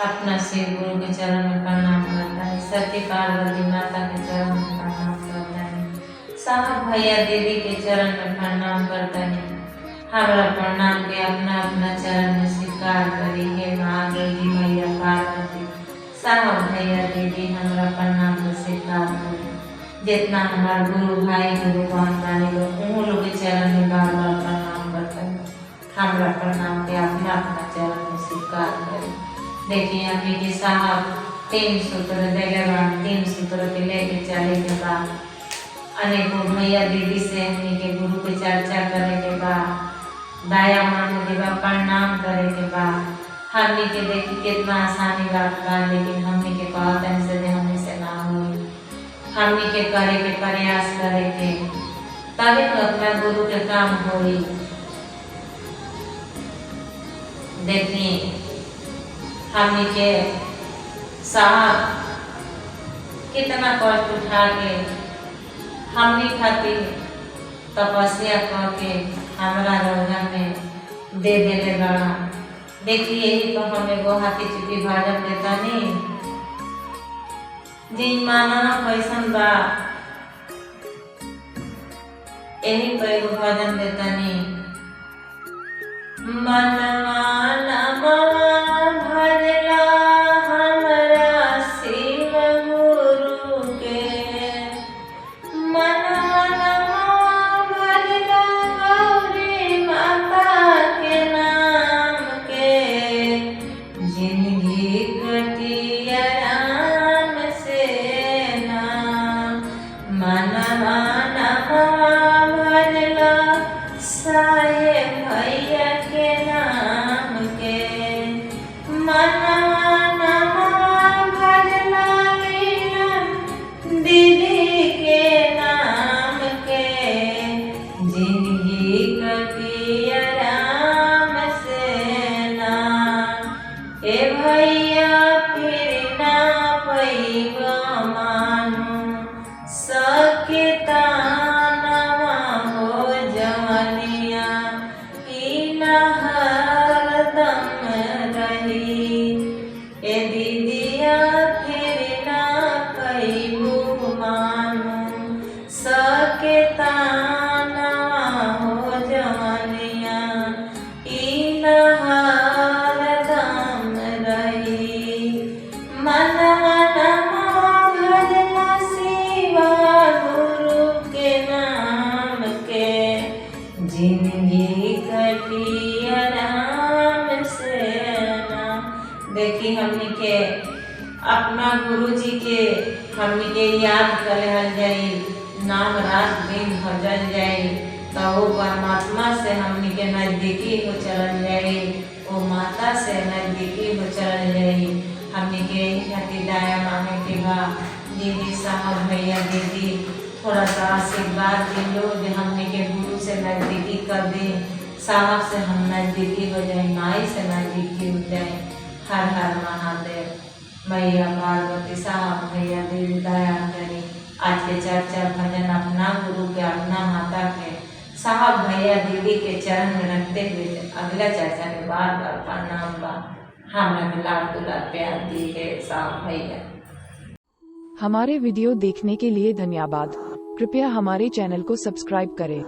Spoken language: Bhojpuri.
अपना शिव गुरु के चरण में प्रणाम करता है, सती पार्वती माता के चरण में प्रणाम करता है, साहब भैया दीदी के चरण में प्रणाम करता है। हमारा प्रणाम के अपना अपना चरण में स्वीकार करी है महादेवी मैया पार्वती, साहब भैया दीदी हमारा प्रणाम को स्वीकार करी। जितना हमारा गुरु भाई गुरु बहन वाले लोग उन लोग के चरण में बार बार प्रणाम करता है, हमारा प्रणाम के अपना अपना चरण में स्वीकार करी। देखिए हमने के साहब 3 सूत्र देले बा, 3 सूत्र के लेके चले के बाद अनेकों भैया दीदी से हमने के गुरु के चर्चा करे के बाद दाया मांगे के बाद प्रणाम करे के बाद हमने के देखी कितना आसानी बात बा, लेकिन हमने के कहतन से हमने से ना हुई, हमने के करे के प्रयास करे के तभी तो अपना गुरु के काम होई। देखिए हमने के साहब कितना कष्ट उठा के हमने खातिर तपस्या करके हमारा रोजा में दे देले बड़ा। देखिए यही तो हमें वो हाथी चुकी भजन देता नहीं जी माना कैसन बा, यही तो एगो भजन देता नहीं मनवाना भरला हमरा शिव गुरु के, मनवाना भरला गौरी माता के नाम के, जिंदगी कटी आराम से ना, मनवाना भरला साहेब भैया के नाम के, मनवाना भरला लीलन दीदी के नाम के, जिंदगी कटी आराम से ना, ए भैया फिर ना पैबा मानू सके तानवा हो जवनिया ई ना हरदम रही, ए दीदिया फिर ना पैबू मानू सके तानवा हो जवनिया ई ना हरदम रही, मनवाना भरला शिवा गुरु के नाम के, जिंदगी कटी आराम से ना। देखी हमनी के अपना गुरु जी के हमनी के याद कर जाई, नाम रात दिन भजल जाई, तो वो परमात्मा से हमनी के नजदीकी हो चल जाई, वो माता से नजदीकी हो चल जाई। हमनी के खातिर दाया मांगे के बा दीदी साहब भैया दीदी थोड़ा सा आशीर्वाद दे लो, जो हमने के गुरु से नजदीकी कर दे, साहब से हम नजदीकी हो जाए, माई से नजदीकी हो जाए। हर हर महादेव, मैया पार्वती साहब भैया दीदी दया करी। आज के चर्चा भजन अपना गुरु के अपना माता के साहब भैया दीदी के चरण में रखते हुए अगला चर्चा के बार बार प्रणाम बा, हमें लाड़ दुलार प्यार दी है साहब भैया। हमारे वीडियो देखने के लिए धन्यवाद। कृपया हमारे चैनल को सब्सक्राइब करें।